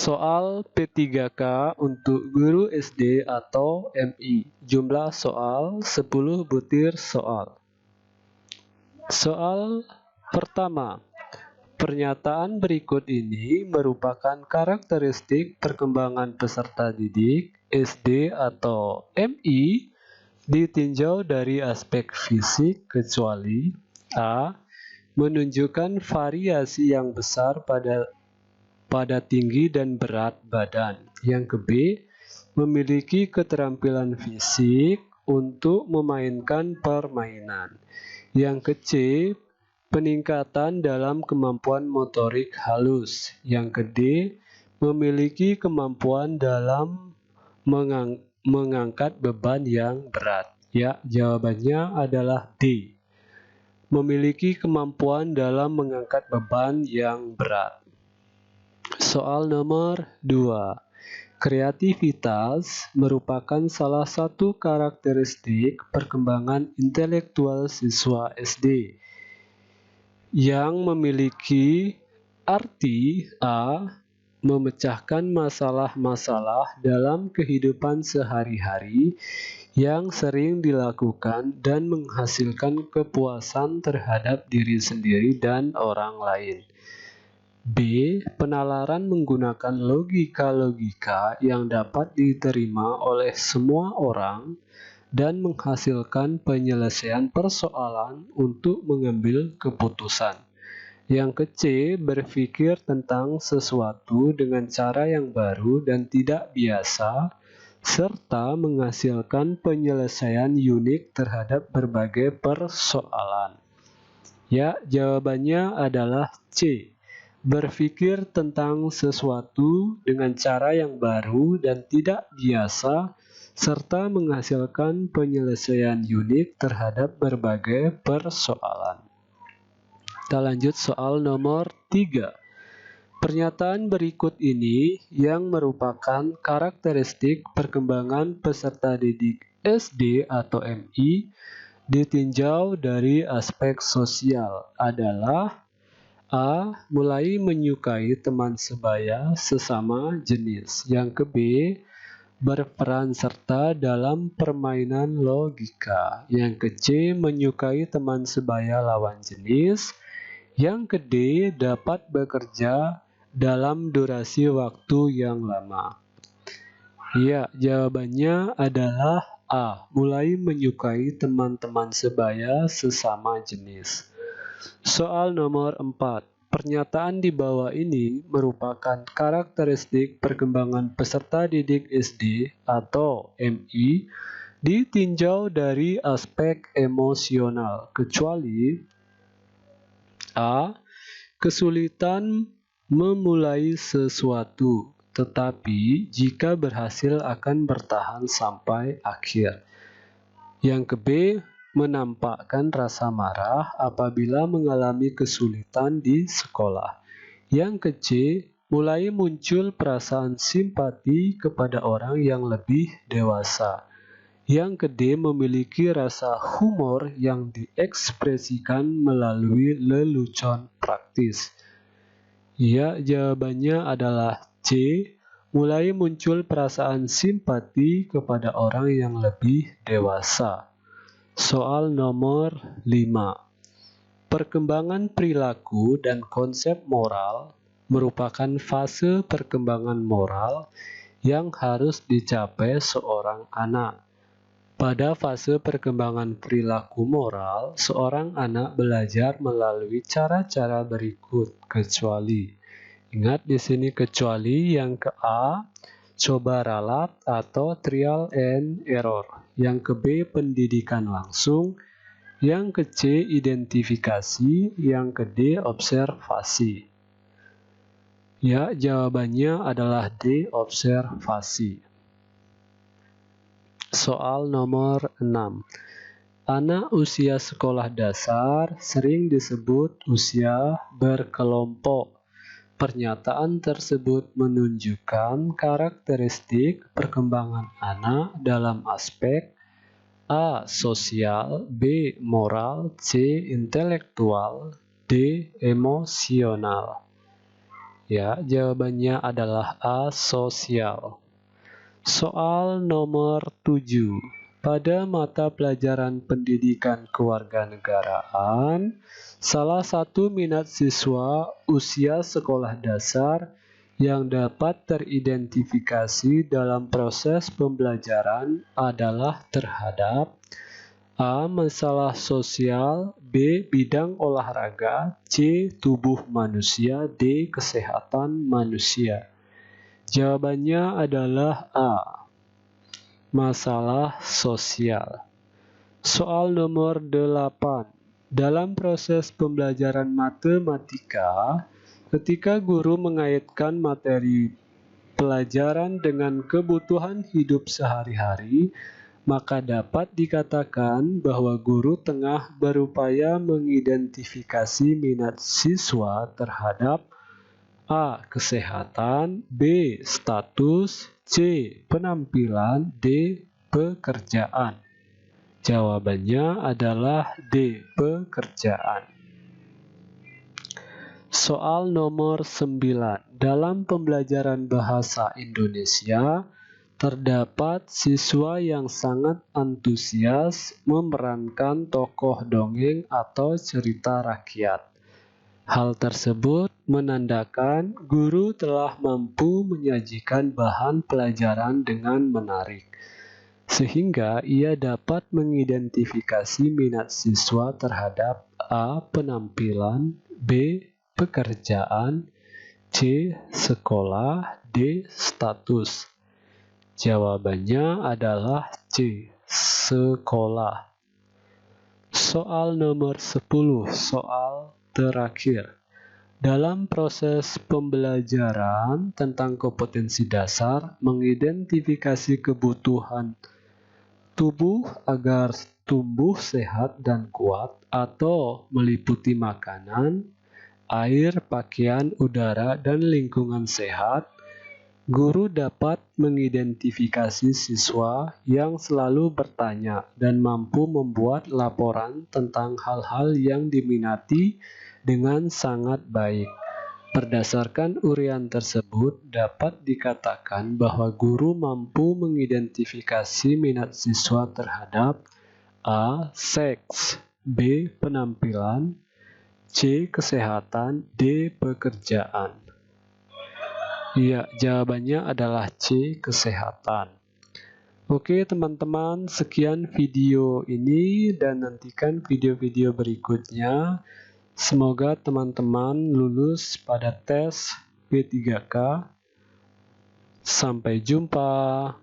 Soal P3K untuk guru SD atau MI. Jumlah soal 10 butir soal. Soal pertama. Pernyataan berikut ini merupakan karakteristik perkembangan peserta didik SD atau MI ditinjau dari aspek fisik kecuali A. Menunjukkan variasi yang besar pada tinggi dan berat badan. Yang B. Memiliki keterampilan fisik untuk memainkan permainan. Yang C. Peningkatan dalam kemampuan motorik halus. Yang D. Memiliki kemampuan dalam mengangkat beban yang berat. Ya, jawabannya adalah D. Memiliki kemampuan dalam mengangkat beban yang berat. Soal nomor 2. Kreativitas merupakan salah satu karakteristik perkembangan intelektual siswa SD yang memiliki arti A. Memecahkan masalah-masalah dalam kehidupan sehari-hari yang sering dilakukan dan menghasilkan kepuasan terhadap diri sendiri dan orang lain. B. Penalaran menggunakan logika-logika yang dapat diterima oleh semua orang dan menghasilkan penyelesaian persoalan untuk mengambil keputusan. Yang C. Berpikir tentang sesuatu dengan cara yang baru dan tidak biasa, serta menghasilkan penyelesaian unik terhadap berbagai persoalan. Ya, jawabannya adalah C. Berpikir tentang sesuatu dengan cara yang baru dan tidak biasa, serta menghasilkan penyelesaian unik terhadap berbagai persoalan. Kita lanjut soal nomor 3. Pernyataan berikut ini yang merupakan karakteristik perkembangan peserta didik SD atau MI ditinjau dari aspek sosial adalah A. Mulai menyukai teman sebaya sesama jenis. Yang B. Berperan serta dalam permainan logika. Yang C. Menyukai teman sebaya lawan jenis. Yang D. Dapat bekerja dalam durasi waktu yang lama. Ya, jawabannya adalah A. Mulai menyukai teman-teman sebaya sesama jenis. Soal nomor 4. Pernyataan di bawah ini merupakan karakteristik perkembangan peserta didik SD atau MI ditinjau dari aspek emosional, kecuali A. Kesulitan memulai sesuatu, tetapi jika berhasil akan bertahan sampai akhir. Yang B. Menampakkan rasa marah apabila mengalami kesulitan di sekolah. Yang C. Mulai muncul perasaan simpati kepada orang yang lebih dewasa. Yang D. Memiliki rasa humor yang diekspresikan melalui lelucon praktis. Ya, jawabannya adalah C. Mulai muncul perasaan simpati kepada orang yang lebih dewasa. Soal nomor 5. Perkembangan perilaku dan konsep moral merupakan fase perkembangan moral yang harus dicapai seorang anak. Pada fase perkembangan perilaku moral, seorang anak belajar melalui cara-cara berikut, kecuali. Ingat di sini kecuali yang ke A. Coba ralat atau trial and error. Yang ke B. Pendidikan langsung. Yang ke C. Identifikasi. Yang ke D. Observasi. Ya, jawabannya adalah D. Observasi. Soal nomor 6. Anak usia sekolah dasar sering disebut usia berkelompok. Pernyataan tersebut menunjukkan karakteristik perkembangan anak dalam aspek A. Sosial, B. Moral, C. Intelektual, D. Emosional. Ya, jawabannya adalah A. Sosial. Soal nomor 7. Pada mata pelajaran pendidikan kewarganegaraan, salah satu minat siswa usia sekolah dasar yang dapat teridentifikasi dalam proses pembelajaran adalah terhadap A. Masalah sosial, B. Bidang olahraga, C. Tubuh manusia, D. Kesehatan manusia. Jawabannya adalah A. Masalah sosial. Soal nomor 8. Dalam proses pembelajaran matematika, ketika guru mengaitkan materi pelajaran dengan kebutuhan hidup sehari-hari, maka dapat dikatakan bahwa guru tengah berupaya mengidentifikasi minat siswa terhadap A. Kesehatan, B. Status, C. Penampilan, D. Pekerjaan. Jawabannya adalah D. Pekerjaan. Soal nomor 9. Dalam pembelajaran bahasa Indonesia, terdapat siswa yang sangat antusias memerankan tokoh dongeng atau cerita rakyat. Hal tersebut menandakan guru telah mampu menyajikan bahan pelajaran dengan menarik, sehingga ia dapat mengidentifikasi minat siswa terhadap A. Penampilan, B. Pekerjaan, C. Sekolah, D. Status. Jawabannya adalah C. Sekolah. Soal nomor 10. Soal terakhir. Dalam proses pembelajaran tentang kompetensi dasar, mengidentifikasi kebutuhan tubuh agar tumbuh sehat dan kuat atau meliputi makanan, air, pakaian, udara, dan lingkungan sehat, guru dapat mengidentifikasi siswa yang selalu bertanya dan mampu membuat laporan tentang hal-hal yang diminati dengan sangat baik. Berdasarkan uraian tersebut, dapat dikatakan bahwa guru mampu mengidentifikasi minat siswa terhadap A. Seks, B. Penampilan, C. Kesehatan, D. Pekerjaan. Ya, jawabannya adalah C. Kesehatan. Oke teman-teman, sekian video ini dan nantikan video-video berikutnya. Semoga teman-teman lulus pada tes P3K. Sampai jumpa.